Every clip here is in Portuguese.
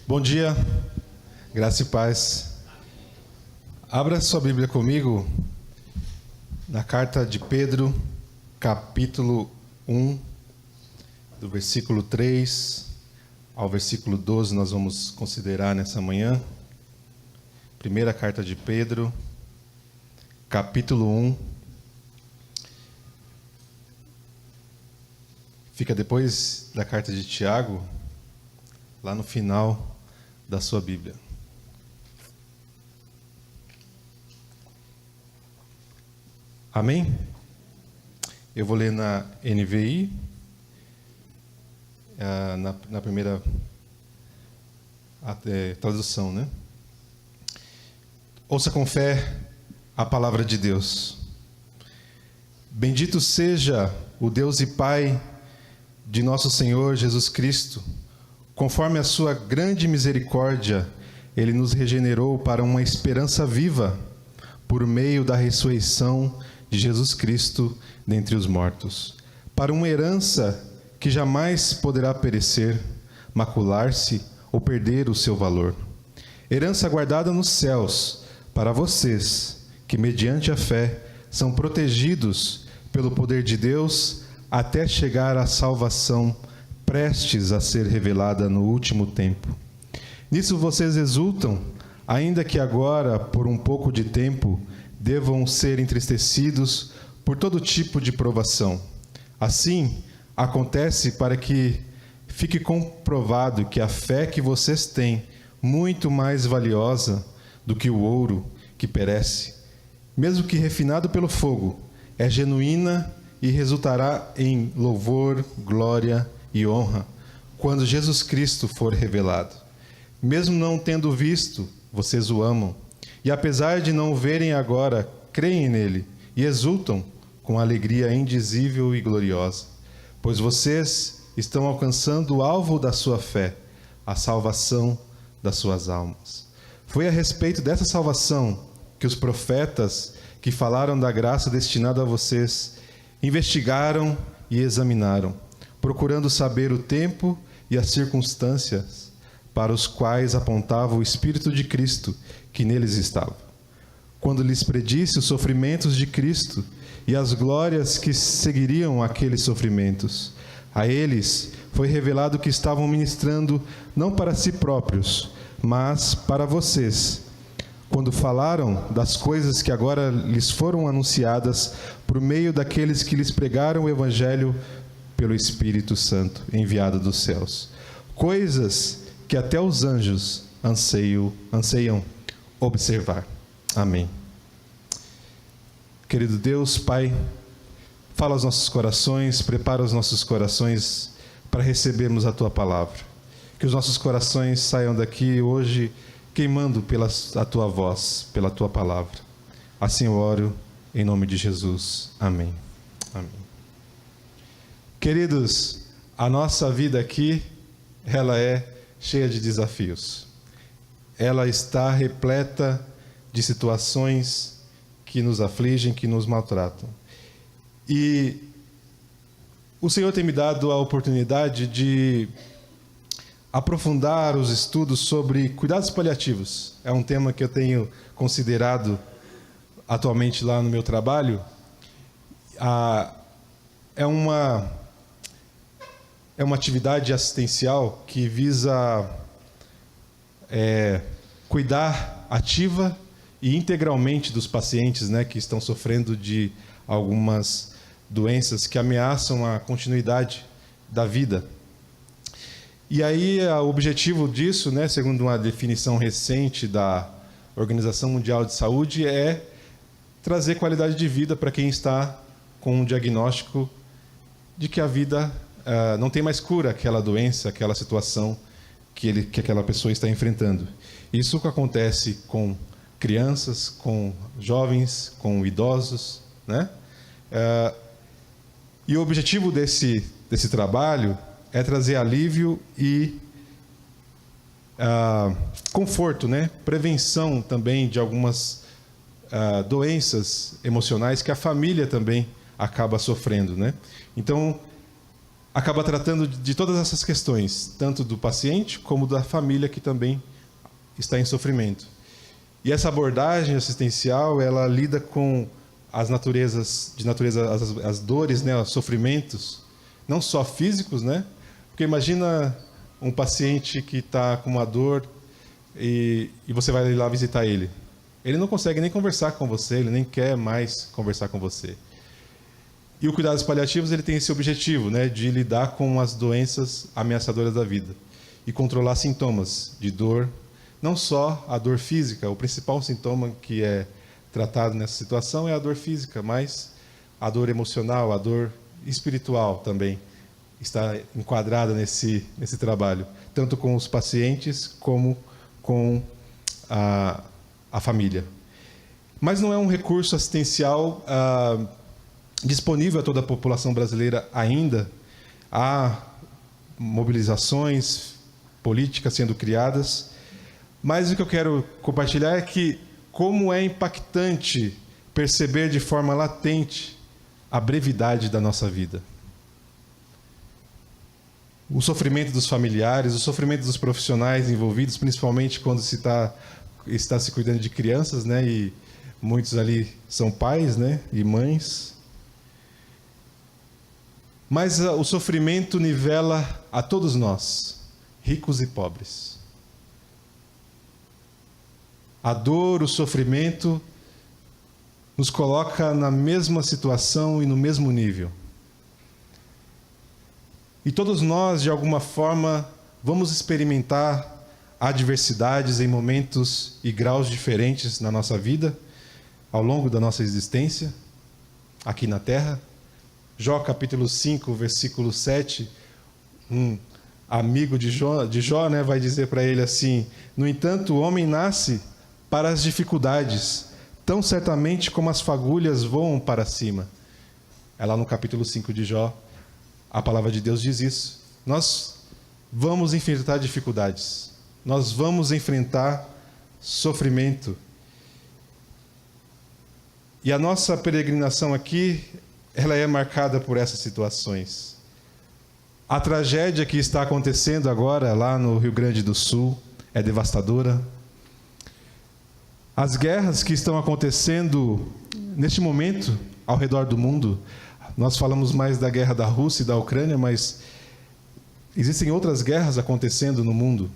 Bom dia, graça e paz. Abra sua Bíblia comigo na carta de Pedro, capítulo 1, do versículo 3 ao versículo 12, nós vamos considerar nessa manhã. Primeira carta de Pedro, capítulo 1. Fica depois da carta de Tiago, lá no final da sua Bíblia. Amém? Eu vou ler na NVI, na primeira tradução, né? Ouça com fé a palavra de Deus. Bendito seja o Deus e Pai de nosso Senhor Jesus Cristo. Conforme a sua grande misericórdia, Ele nos regenerou para uma esperança viva, por meio da ressurreição de Jesus Cristo dentre os mortos, para uma herança que jamais poderá perecer, macular-se ou perder o seu valor. Herança guardada nos céus, para vocês, que mediante a fé são protegidos pelo poder de Deus, até chegar à salvação prestes a ser revelada no último tempo. Nisso vocês exultam, ainda que agora, por um pouco de tempo, devam ser entristecidos por todo tipo de provação. Assim, acontece para que fique comprovado que a fé que vocês têm, muito mais valiosa do que o ouro que perece, mesmo que refinado pelo fogo, é genuína e resultará em louvor, glória e honra quando Jesus Cristo for revelado. Mesmo não tendo visto, vocês o amam, e apesar de não o verem agora, creem nele e exultam com alegria indizível e gloriosa, pois vocês estão alcançando o alvo da sua fé, a salvação das suas almas. Foi a respeito dessa salvação que os profetas que falaram da graça destinada a vocês investigaram e examinaram, procurando saber o tempo e as circunstâncias para os quais apontava o Espírito de Cristo que neles estava, quando lhes predisse os sofrimentos de Cristo e as glórias que seguiriam aqueles sofrimentos. A eles foi revelado que estavam ministrando não para si próprios, mas para vocês, quando falaram das coisas que agora lhes foram anunciadas por meio daqueles que lhes pregaram o Evangelho pelo Espírito Santo enviado dos céus, coisas que até os anjos anseiam observar. Amém. Querido Deus, Pai, fala aos nossos corações, prepara os nossos corações para recebermos a Tua palavra. Que os nossos corações saiam daqui hoje queimando pela a Tua voz, pela Tua palavra. Assim eu oro em nome de Jesus. Amém. Amém. Queridos, a nossa vida aqui, ela é cheia de desafios. Ela está repleta de situações que nos afligem, que nos maltratam. E o Senhor tem me dado a oportunidade de aprofundar os estudos sobre cuidados paliativos. É um tema que eu tenho considerado atualmente lá no meu trabalho. É uma atividade assistencial que visa cuidar ativa e integralmente dos pacientes, né, que estão sofrendo de algumas doenças que ameaçam a continuidade da vida. E aí o objetivo disso, né, segundo uma definição recente da Organização Mundial de Saúde, é trazer qualidade de vida para quem está com um diagnóstico de que a vida não tem mais cura, aquela doença, aquela situação que aquela pessoa está enfrentando. Isso que acontece com crianças, com jovens, com idosos, né? E o objetivo desse trabalho é trazer alívio e conforto, né? Prevenção também de algumas doenças emocionais que a família também acaba sofrendo, né? Então, acaba tratando de todas essas questões, tanto do paciente como da família que também está em sofrimento. E essa abordagem assistencial, ela lida com as as dores, né, os sofrimentos, não só físicos, né? Porque imagina um paciente que está com uma dor e você vai lá visitar ele. Ele não consegue nem conversar com você, ele nem quer mais conversar com você. E o cuidados paliativos, ele tem esse objetivo, né, de lidar com as doenças ameaçadoras da vida e controlar sintomas de dor, não só a dor física. O principal sintoma que é tratado nessa situação é a dor física, mas a dor emocional, a dor espiritual também está enquadrada nesse trabalho, tanto com os pacientes como com a família. Mas não é um recurso assistencial disponível a toda a população brasileira ainda. Há mobilizações políticas sendo criadas, mas o que eu quero compartilhar é que como é impactante perceber de forma latente a brevidade da nossa vida. O sofrimento dos familiares, o sofrimento dos profissionais envolvidos, principalmente quando está se cuidando de crianças, né? E muitos ali são pais, né? E mães. Mas o sofrimento nivela a todos nós, ricos e pobres. A dor, o sofrimento nos coloca na mesma situação e no mesmo nível. E todos nós, de alguma forma, vamos experimentar adversidades em momentos e graus diferentes na nossa vida, ao longo da nossa existência, aqui na Terra. Jó capítulo 5, versículo 7, um amigo de Jó, né, vai dizer para ele assim: no entanto, o homem nasce para as dificuldades, tão certamente como as fagulhas voam para cima. É lá no capítulo 5 de Jó, a palavra de Deus diz isso. Nós vamos enfrentar dificuldades, nós vamos enfrentar sofrimento. E a nossa peregrinação aqui, ela é marcada por essas situações. A tragédia que está acontecendo agora lá no Rio Grande do Sul é devastadora. As guerras que estão acontecendo neste momento ao redor do mundo, nós falamos mais da guerra da Rússia e da Ucrânia, mas existem outras guerras acontecendo no mundo.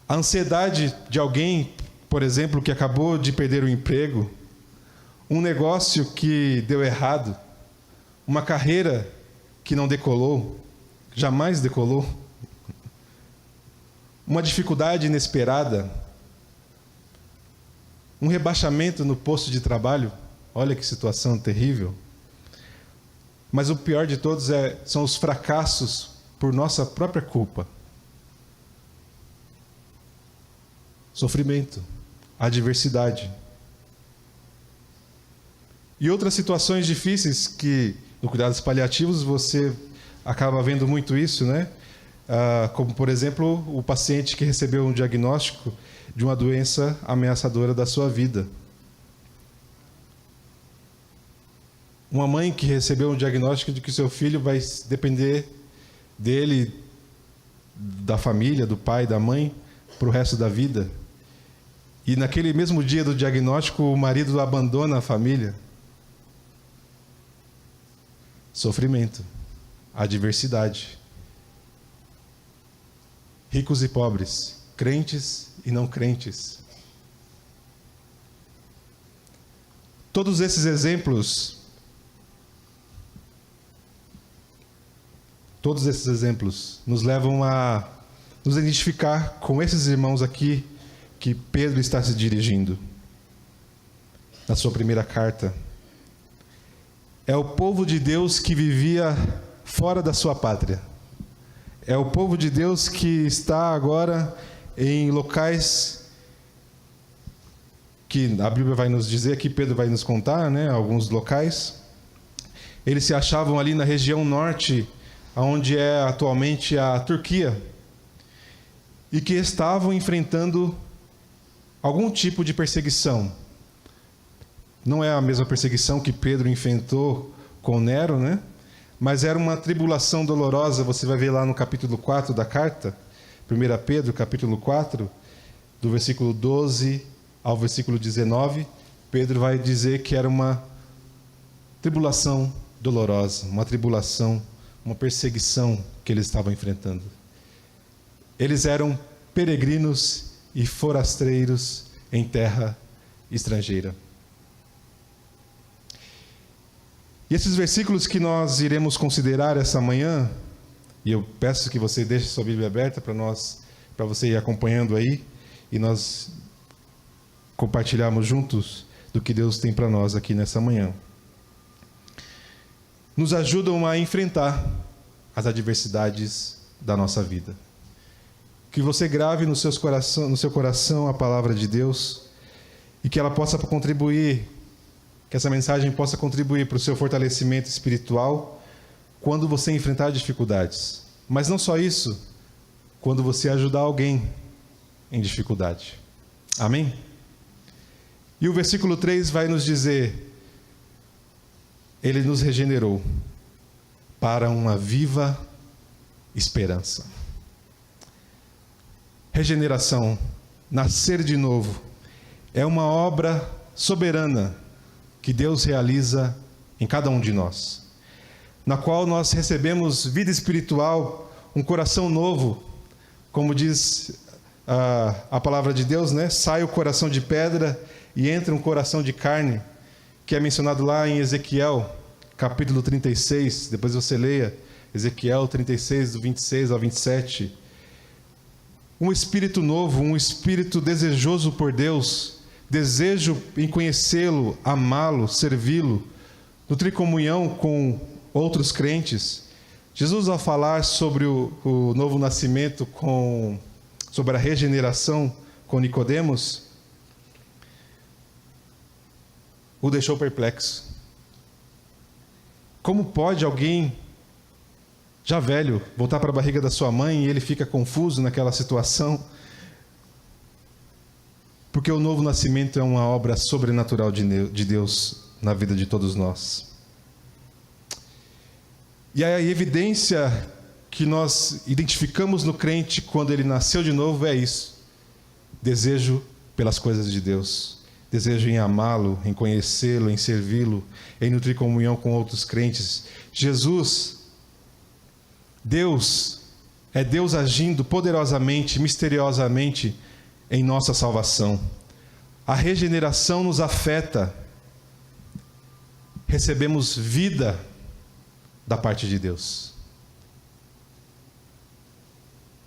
A ansiedade de alguém, por exemplo, que acabou de perder o emprego, um negócio que deu errado, uma carreira que não decolou, jamais decolou, uma dificuldade inesperada, um rebaixamento no posto de trabalho. Olha que situação terrível. Mas o pior de todos são os fracassos por nossa própria culpa. Sofrimento, adversidade. E outras situações difíceis que, no cuidados paliativos, você acaba vendo muito isso, né? Como, por exemplo, o paciente que recebeu um diagnóstico de uma doença ameaçadora da sua vida. Uma mãe que recebeu um diagnóstico de que seu filho vai depender dele, da família, do pai, da mãe, para o resto da vida. E naquele mesmo dia do diagnóstico, o marido abandona a família. Sofrimento, adversidade. Ricos e pobres, crentes e não crentes. Todos esses exemplos nos levam a nos identificar com esses irmãos aqui que Pedro está se dirigindo na sua primeira carta. É o povo de Deus que vivia fora da sua pátria. É o povo de Deus que está agora em locais que a Bíblia vai nos dizer, que Pedro vai nos contar, né, alguns locais. Eles se achavam ali na região norte, onde é atualmente a Turquia, e que estavam enfrentando algum tipo de perseguição. Não é a mesma perseguição que Pedro enfrentou com Nero, né? mas era uma tribulação dolorosa. Você vai ver lá no capítulo 4 da carta, 1 Pedro, capítulo 4, do versículo 12 ao versículo 19, Pedro vai dizer que era uma tribulação dolorosa, uma tribulação, uma perseguição que eles estavam enfrentando. Eles eram peregrinos e forasteiros em terra estrangeira. E esses versículos que nós iremos considerar essa manhã, e eu peço que você deixe sua Bíblia aberta para você ir acompanhando aí, e nós compartilharmos juntos do que Deus tem para nós aqui nessa manhã. Nos ajudam a enfrentar as adversidades da nossa vida. Que você grave no seu coração a palavra de Deus e que ela possa contribuir, que essa mensagem possa contribuir para o seu fortalecimento espiritual quando você enfrentar dificuldades. Mas não só isso, quando você ajudar alguém em dificuldade. Amém? E o versículo 3 vai nos dizer: Ele nos regenerou para uma viva esperança. Regeneração, nascer de novo, é uma obra soberana que Deus realiza em cada um de nós, na qual nós recebemos vida espiritual, um coração novo, como diz a palavra de Deus, né? Sai o coração de pedra e entra um coração de carne, que é mencionado lá em Ezequiel, capítulo 36, depois você leia, Ezequiel 36, do 26 ao 27. Um espírito novo, um espírito desejoso por Deus, desejo em conhecê-lo, amá-lo, servi-lo, nutrir comunhão com outros crentes. Jesus, ao falar sobre o novo nascimento, sobre a regeneração com Nicodemos, o deixou perplexo. Como pode alguém já velho voltar para a barriga da sua mãe e ele fica confuso naquela situação? Porque o novo nascimento é uma obra sobrenatural de Deus na vida de todos nós. E a evidência que nós identificamos no crente quando ele nasceu de novo é isso: desejo pelas coisas de Deus, desejo em amá-lo, em conhecê-lo, em servi-lo, em nutrir comunhão com outros crentes. Jesus, Deus, é Deus agindo poderosamente, misteriosamente em nossa salvação. A regeneração nos afeta. Recebemos vida da parte de Deus.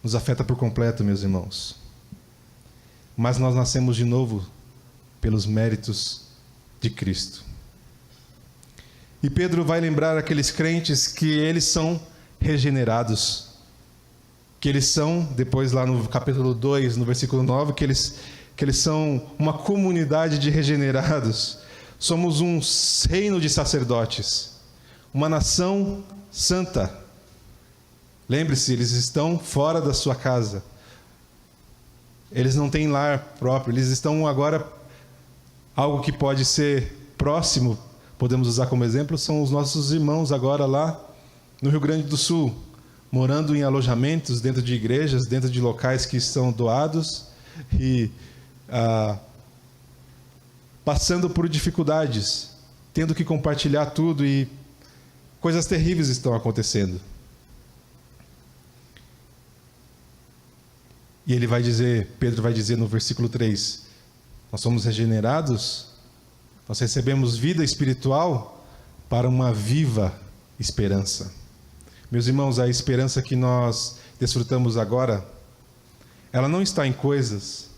Nos afeta por completo, meus irmãos. Mas nós nascemos de novo pelos méritos de Cristo. E Pedro vai lembrar aqueles crentes que eles são regenerados. Que eles são, depois lá no capítulo 2, no versículo 9, que eles são uma comunidade de regenerados. Somos um reino de sacerdotes, uma nação santa. Lembre-se, eles estão fora da sua casa. Eles não têm lar próprio, eles estão agora, algo que pode ser próximo, podemos usar como exemplo, são os nossos irmãos agora lá no Rio Grande do Sul, morando em alojamentos, dentro de igrejas, dentro de locais que são doados e passando por dificuldades, tendo que compartilhar tudo, e coisas terríveis estão acontecendo. E ele vai dizer, Pedro vai dizer no versículo 3, nós somos regenerados, nós recebemos vida espiritual para uma viva esperança. Meus irmãos, a esperança que nós desfrutamos agora, ela não está em coisas,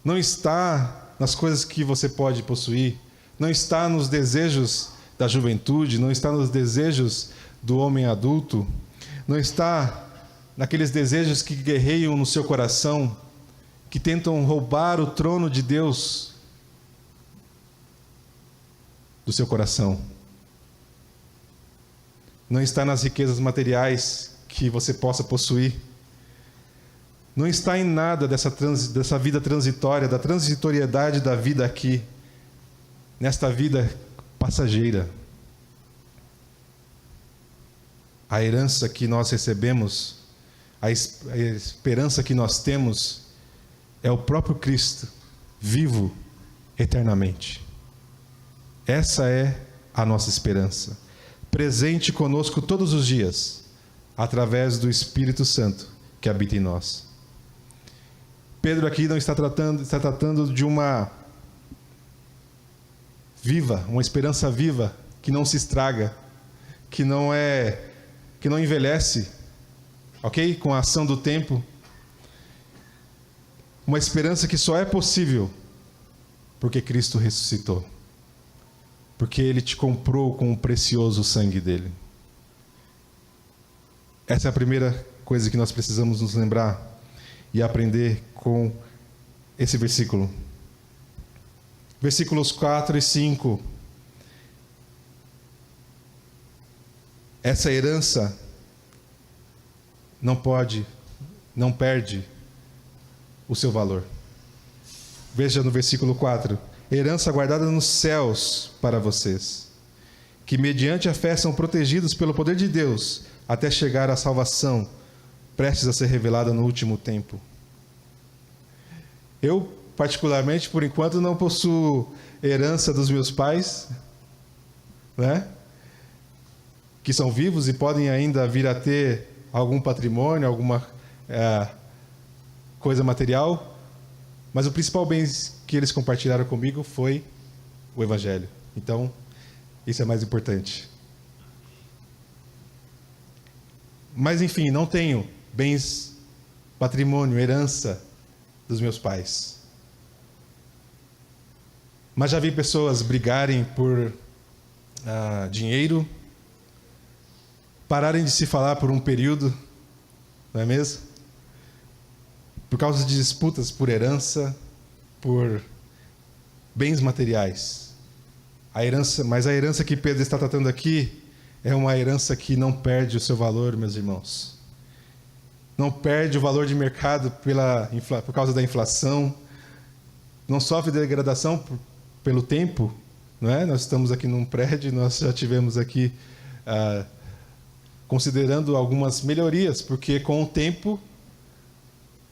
não está nas coisas que você pode possuir, não está nos desejos da juventude, não está nos desejos do homem adulto, não está naqueles desejos que guerreiam no seu coração, que tentam roubar o trono de Deus do seu coração. Não está nas riquezas materiais que você possa possuir. Não está em nada dessa vida transitória, da transitoriedade da vida aqui, nesta vida passageira. a herança que nós recebemos, a esperança que nós temos, é o próprio Cristo, vivo eternamente. Essa é a nossa esperança, presente conosco todos os dias, através do Espírito Santo que habita em nós. Pedro aqui não está tratando de uma esperança viva, que não se estraga, que não envelhece, ok? Com a ação do tempo. Uma esperança que só é possível porque Cristo ressuscitou. Porque Ele te comprou com o precioso sangue dEle. Essa é a primeira coisa que nós precisamos nos lembrar e aprender com esse versículo. Versículos 4 e 5. Essa herança não perde o seu valor. Veja no versículo 4. Herança guardada nos céus para vocês, que mediante a fé são protegidos pelo poder de Deus, até chegar à salvação, prestes a ser revelada no último tempo. Eu, particularmente, por enquanto, não possuo herança dos meus pais, né? Que são vivos e podem ainda vir a ter algum patrimônio, alguma coisa material, mas o principal bem que eles compartilharam comigo foi o Evangelho. Então, isso é mais importante. Mas, enfim, não tenho bens, patrimônio, herança dos meus pais. Mas já vi pessoas brigarem por dinheiro, pararem de se falar por um período, não é mesmo? Por causa de disputas por herança, por bens materiais. Mas a herança que Pedro está tratando aqui é uma herança que não perde o seu valor, meus irmãos. Não perde o valor de mercado por causa da inflação. Não sofre degradação pelo tempo, não é? Nós estamos aqui num prédio, nós já tivemos aqui considerando algumas melhorias, porque com o tempo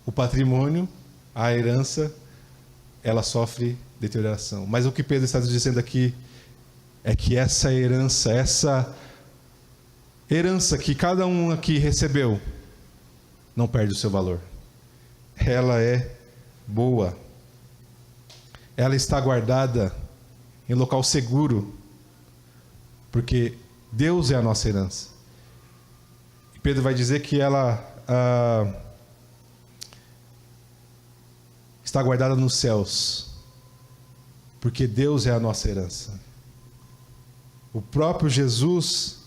o patrimônio, a herança, ela sofre deterioração. Mas o que Pedro está dizendo aqui é que essa herança que cada um aqui recebeu, não perde o seu valor. Ela é boa. Ela está guardada em local seguro, porque Deus é a nossa herança. E Pedro vai dizer que ela está guardada nos céus, porque Deus é a nossa herança. O próprio Jesus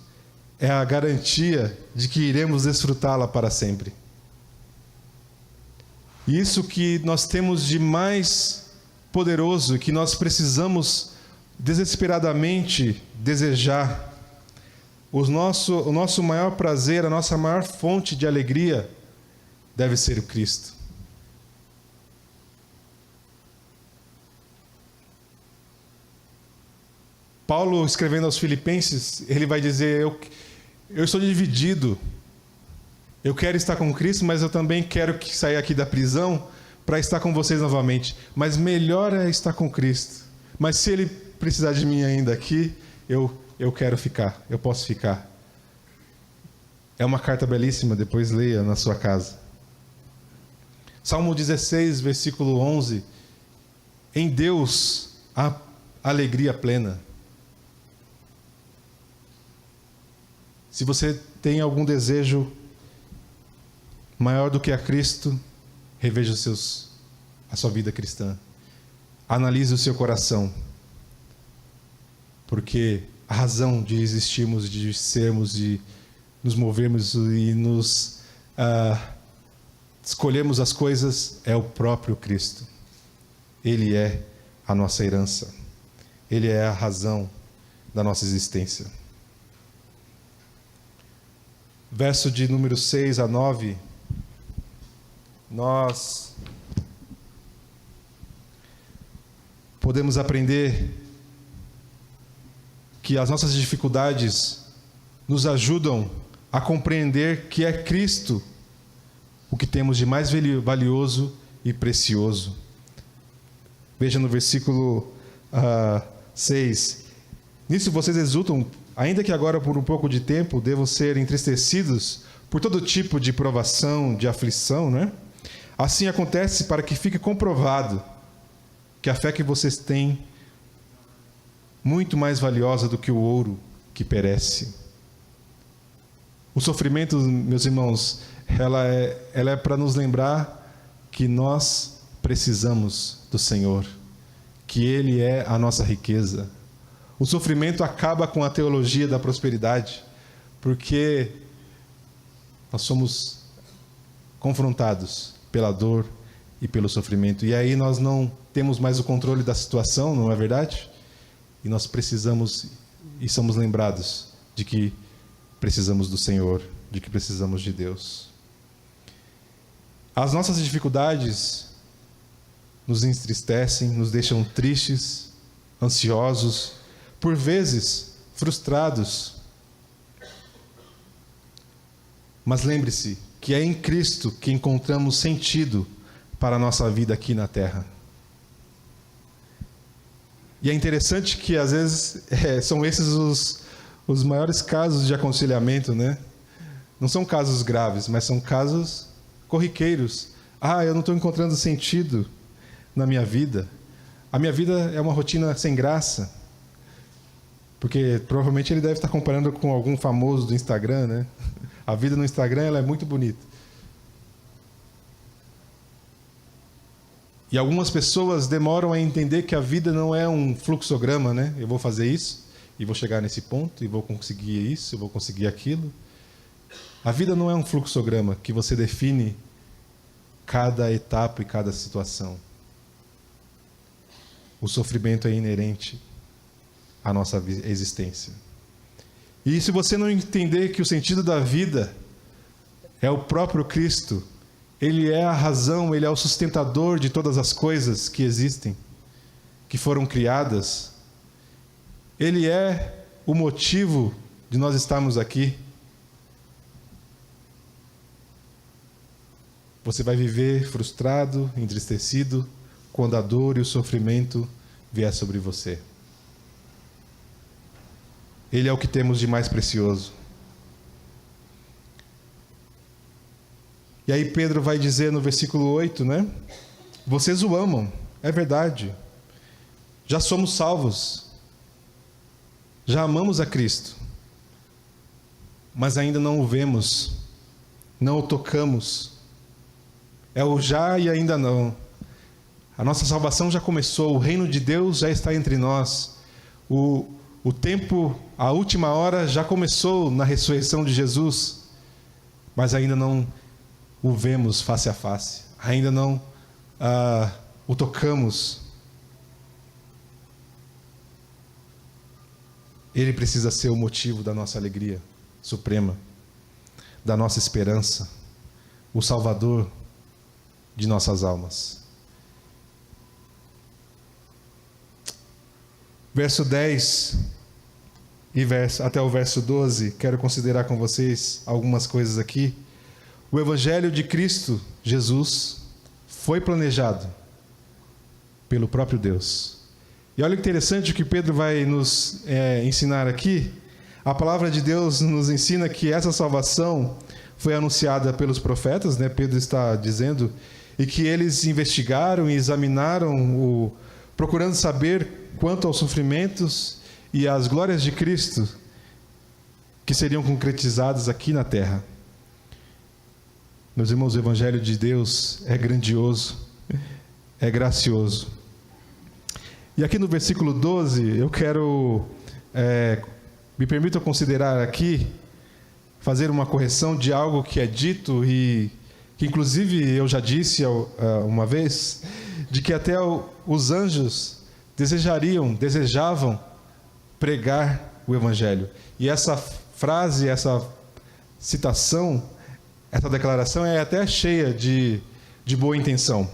é a garantia de que iremos desfrutá-la para sempre. Isso que nós temos de mais poderoso, que nós precisamos desesperadamente desejar, o nosso maior prazer, a nossa maior fonte de alegria deve ser o Cristo. Paulo, escrevendo aos Filipenses, ele vai dizer: eu estou dividido. Eu quero estar com Cristo, mas eu também quero sair aqui da prisão para estar com vocês novamente. Mas melhor é estar com Cristo. Mas se Ele precisar de mim ainda aqui, eu quero ficar, eu posso ficar. É uma carta belíssima, depois leia na sua casa. Salmo 16, versículo 11. Em Deus há alegria plena. Se você tem algum desejo maior do que a Cristo, reveja a sua vida cristã. Analise o seu coração. Porque a razão de existirmos, de sermos, de nos movermos e escolhermos as coisas é o próprio Cristo. Ele é a nossa herança. Ele é a razão da nossa existência. Verso de número 6 a 9, nós podemos aprender que as nossas dificuldades nos ajudam a compreender que é Cristo o que temos de mais valioso e precioso. Veja no versículo 6. Nisso vocês exultam, ainda que agora por um pouco de tempo devam ser entristecidos por todo tipo de provação, de aflição, né? Assim acontece para que fique comprovado que a fé que vocês têm muito mais valiosa do que o ouro que perece. O sofrimento, meus irmãos, ela é para nos lembrar que nós precisamos do Senhor, que Ele é a nossa riqueza. O sofrimento acaba com a teologia da prosperidade, porque nós somos confrontados pela dor e pelo sofrimento. E aí nós não temos mais o controle da situação, não é verdade? E nós precisamos e somos lembrados de que precisamos do Senhor, de que precisamos de Deus. As nossas dificuldades nos entristecem, nos deixam tristes, ansiosos, por vezes frustrados. Mas lembre-se que é em Cristo que encontramos sentido para a nossa vida aqui na terra. E é interessante que às vezes são esses os maiores casos de aconselhamento, né? Não são casos graves, mas são casos corriqueiros. Eu não estou encontrando sentido na minha vida. A minha vida é uma rotina sem graça. Porque provavelmente ele deve estar comparando com algum famoso do Instagram, né? A vida no Instagram ela é muito bonita. E algumas pessoas demoram a entender que a vida não é um fluxograma, né? Eu vou fazer isso, e vou chegar nesse ponto, e vou conseguir isso, eu vou conseguir aquilo. A vida não é um fluxograma que você define cada etapa e cada situação. O sofrimento é inerente à nossa existência. E se você não entender que o sentido da vida é o próprio Cristo, Ele é a razão, Ele é o sustentador de todas as coisas que existem, que foram criadas. Ele é o motivo de nós estarmos aqui. Você vai viver frustrado, entristecido, quando a dor e o sofrimento vier sobre você. Ele é o que temos de mais precioso. E aí Pedro vai dizer no versículo 8, né? Vocês o amam, é verdade. Já somos salvos. Já amamos a Cristo. Mas ainda não o vemos. Não o tocamos. É o já e ainda não. A nossa salvação já começou. O reino de Deus já está entre nós. O tempo, a última hora já começou na ressurreição de Jesus. Mas ainda não o vemos face a face. Ainda não o tocamos. Ele precisa ser o motivo da nossa alegria suprema, da nossa esperança, o Salvador de nossas almas. Verso 10 e até o verso 12, quero considerar com vocês algumas coisas aqui. O Evangelho de Cristo Jesus foi planejado pelo próprio Deus. E olha que interessante o que Pedro vai nos ensinar aqui. A palavra de Deus nos ensina que essa salvação foi anunciada pelos profetas, né? Pedro está dizendo, e que eles investigaram e examinaram, procurando saber quanto aos sofrimentos e às glórias de Cristo que seriam concretizadas aqui na terra. Meus irmãos, o Evangelho de Deus é grandioso, é gracioso. E aqui no versículo 12, eu quero, me permita considerar aqui, fazer uma correção de algo que é dito e que inclusive eu já disse uma vez, de que até os anjos desejavam pregar o Evangelho. E essa frase, essa citação, essa declaração é até cheia de boa intenção.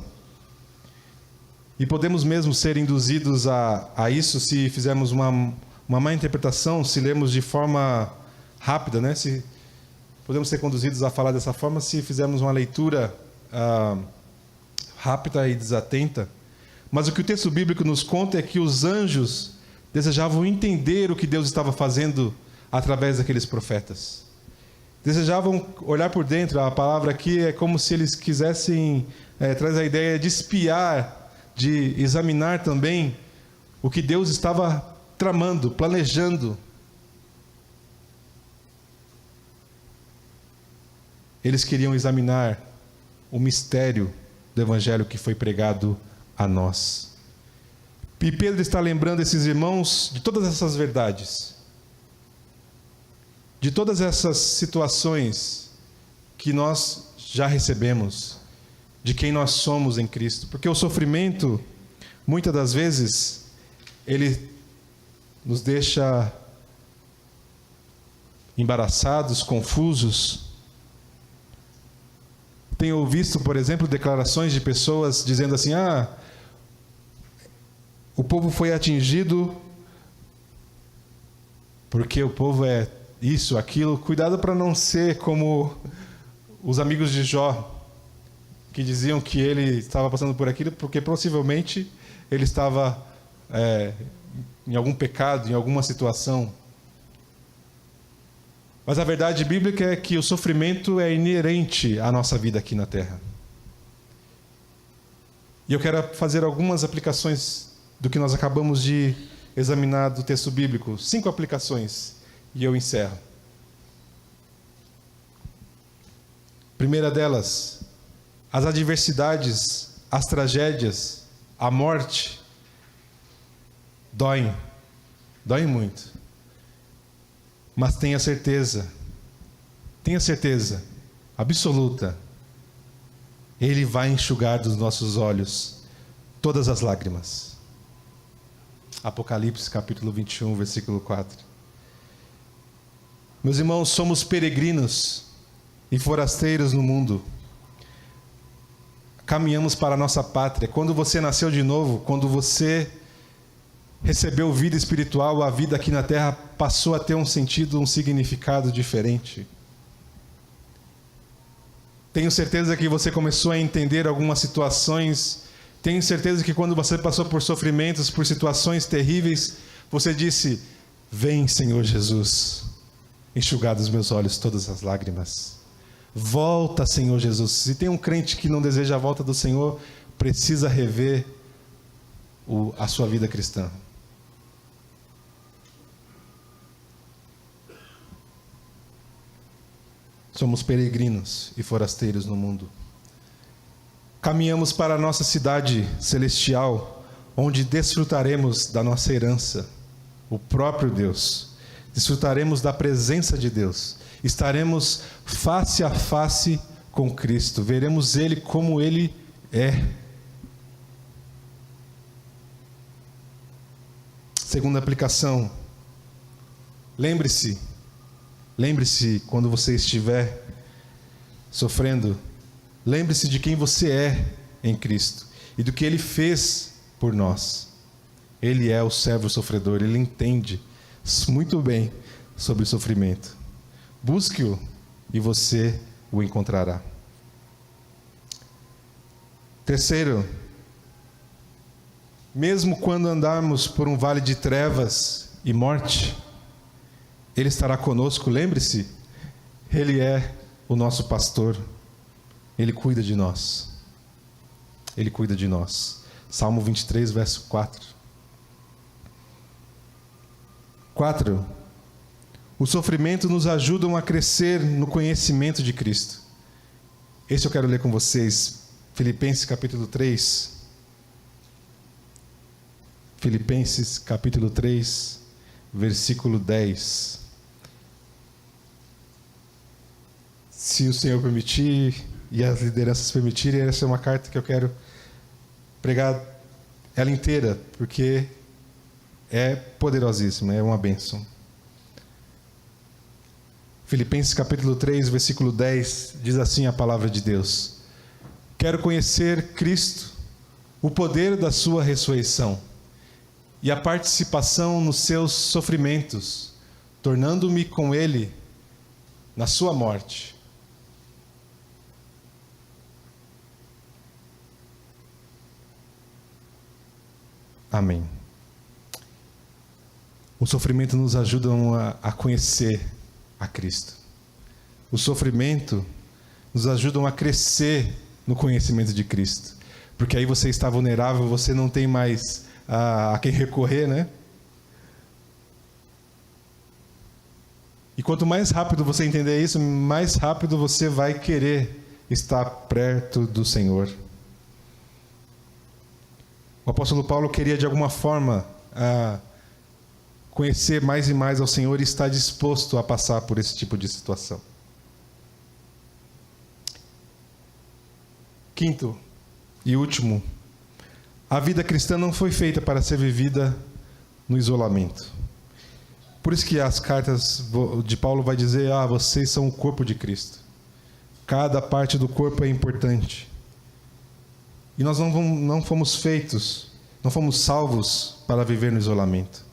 E podemos mesmo ser induzidos a isso se fizermos uma má interpretação, se lermos de forma rápida, né? Se podemos ser conduzidos a falar dessa forma se fizermos uma leitura rápida e desatenta. Mas o que o texto bíblico nos conta é que os anjos desejavam entender o que Deus estava fazendo através daqueles profetas. Desejavam olhar por dentro. A palavra aqui é como se eles quisessem, traz a ideia de espiar, de examinar também o que Deus estava tramando, planejando. Eles queriam examinar o mistério do evangelho que foi pregado a nós. E Pedro está lembrando esses irmãos de todas essas verdades, de todas essas situações que nós já recebemos, de quem nós somos em Cristo. Porque o sofrimento, muitas das vezes, ele nos deixa embaraçados, confusos. Tenho visto, por exemplo, declarações de pessoas dizendo assim: o povo foi atingido porque o povo é isso, aquilo. Cuidado para não ser como os amigos de Jó, que diziam que ele estava passando por aquilo porque possivelmente ele estava em algum pecado, em alguma situação. Mas a verdade bíblica é que o sofrimento é inerente à nossa vida aqui na Terra. E eu quero fazer algumas aplicações do que nós acabamos de examinar do texto bíblico. 5 aplicações, e eu encerro. Primeira delas, as adversidades, as tragédias, a morte, doem muito. Mas tenha certeza absoluta, Ele vai enxugar dos nossos olhos todas as lágrimas. Apocalipse capítulo 21, versículo 4. Meus irmãos, somos peregrinos e forasteiros no mundo. Caminhamos para a nossa pátria. Quando você nasceu de novo, quando você recebeu vida espiritual, a vida aqui na terra passou a ter um sentido, um significado diferente. Tenho certeza que você começou a entender algumas situações. Tenho certeza que quando você passou por sofrimentos, por situações terríveis, você disse: vem, Senhor Jesus, enxugar dos meus olhos todas as lágrimas. Volta, Senhor Jesus. Se tem um crente que não deseja a volta do Senhor, precisa rever a sua vida cristã. Somos peregrinos e forasteiros no mundo. Caminhamos para a nossa cidade celestial, onde desfrutaremos da nossa herança, o próprio Deus. Desfrutaremos da presença de Deus. Estaremos face a face com Cristo. Veremos Ele como Ele é. Segunda aplicação. Lembre-se quando você estiver sofrendo, lembre-se de quem você é em Cristo e do que Ele fez por nós. Ele é o servo sofredor, Ele entende muito bem sobre o sofrimento. Busque-o e você o encontrará. Terceiro, mesmo quando andarmos por um vale de trevas e morte, Ele estará conosco. Lembre-se, Ele é o nosso pastor. Ele cuida de nós. Ele cuida de nós. Salmo 23, verso 4. 4. O sofrimento nos ajuda a crescer no conhecimento de Cristo. Esse eu quero ler com vocês. Filipenses capítulo 3. Filipenses capítulo 3, versículo 10. Se o Senhor permitir e as lideranças permitirem, essa é uma carta que eu quero pregar ela inteira, porque é poderosíssima, é uma bênção. Filipenses capítulo 3, versículo 10, diz assim a palavra de Deus: quero conhecer Cristo, o poder da sua ressurreição e a participação nos seus sofrimentos, tornando-me com Ele na sua morte. Amém. O sofrimento nos ajuda a conhecer a Cristo. O sofrimento nos ajuda a crescer no conhecimento de Cristo. Porque aí você está vulnerável, você não tem mais a quem recorrer, né? E quanto mais rápido você entender isso, mais rápido você vai querer estar perto do Senhor. O apóstolo Paulo queria de alguma forma conhecer mais e mais ao Senhor e estar disposto a passar por esse tipo de situação. Quinto e último, a vida cristã não foi feita para ser vivida no isolamento. Por isso que as cartas de Paulo vai dizer, vocês são o corpo de Cristo. Cada parte do corpo é importante. E nós não fomos feitos, não fomos salvos para viver no isolamento.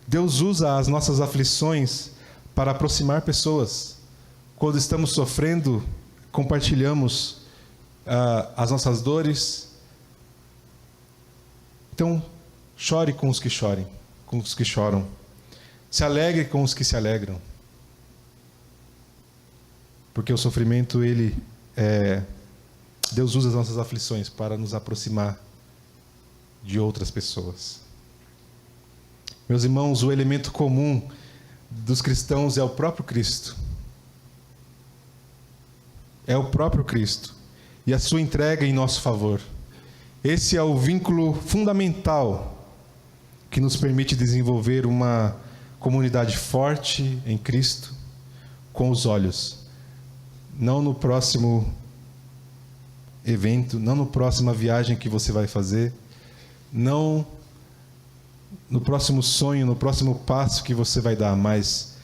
Deus usa as nossas aflições para aproximar pessoas. Quando estamos sofrendo, compartilhamos as nossas dores. Então, chore com os que choram. Se alegre com os que se alegram. Porque o sofrimento, Deus usa as nossas aflições para nos aproximar de outras pessoas. Meus irmãos, o elemento comum dos cristãos é o próprio Cristo. É o próprio Cristo. E a sua entrega em nosso favor. Esse é o vínculo fundamental que nos permite desenvolver uma comunidade forte em Cristo, com os olhos. Não no próximo evento, não na próxima viagem que você vai fazer, não no próximo sonho, no próximo passo que você vai dar, mas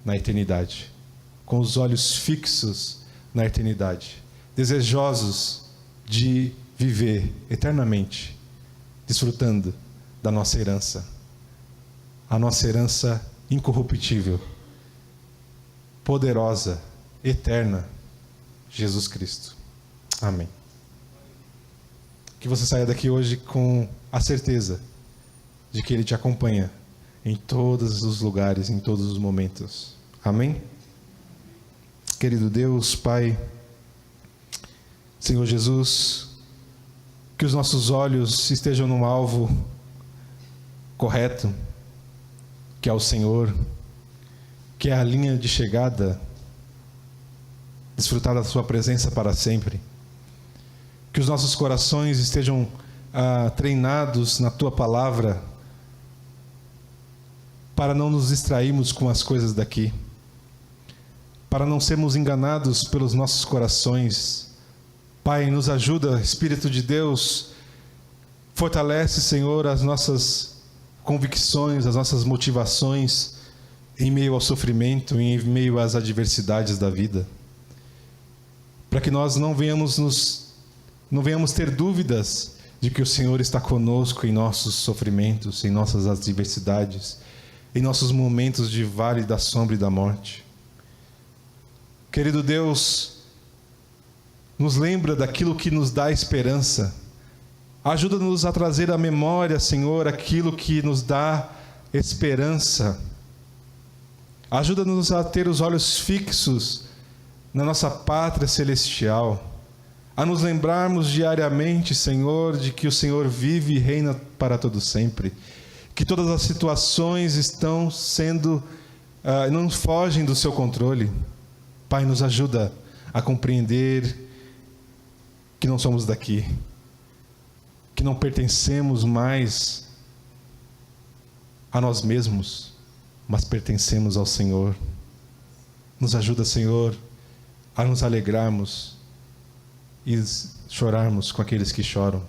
na eternidade. Com os olhos fixos na eternidade. Desejosos de viver eternamente, desfrutando da nossa herança. A nossa herança incorruptível, poderosa, eterna, Jesus Cristo. Amém. Que você saia daqui hoje com a certeza de que Ele te acompanha em todos os lugares, em todos os momentos. Amém? Querido Deus, Pai, Senhor Jesus, que os nossos olhos estejam no alvo correto, que é o Senhor, que é a linha de chegada, desfrutar da Sua presença para sempre. Que os nossos corações estejam treinados na Tua palavra, para não nos distrairmos com as coisas daqui, para não sermos enganados pelos nossos corações. Pai, nos ajuda, Espírito de Deus, fortalece, Senhor, as nossas convicções, as nossas motivações em meio ao sofrimento, em meio às adversidades da vida, para que nós não venhamos ter dúvidas de que o Senhor está conosco em nossos sofrimentos, em nossas adversidades, em nossos momentos de vale da sombra e da morte. Querido Deus, nos lembra daquilo que nos dá esperança. Ajuda-nos a trazer à memória, Senhor, aquilo que nos dá esperança. Ajuda-nos a ter os olhos fixos na nossa pátria celestial. A nos lembrarmos diariamente, Senhor, de que o Senhor vive e reina para todo sempre. Que todas as situações estão não fogem do seu controle. Pai, nos ajuda a compreender que não somos daqui, que não pertencemos mais a nós mesmos, mas pertencemos ao Senhor. Nos ajuda, Senhor, a nos alegrarmos e chorarmos com aqueles que choram.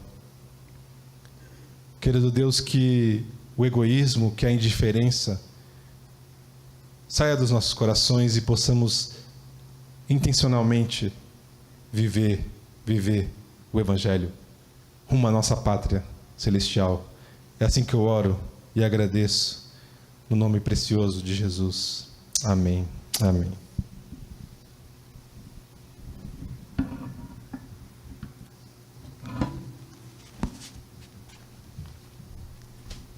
Querido Deus, que o egoísmo, que a indiferença saia dos nossos corações e possamos intencionalmente viver o Evangelho rumo à nossa pátria celestial. É assim que eu oro e agradeço no nome precioso de Jesus. Amém. Amém.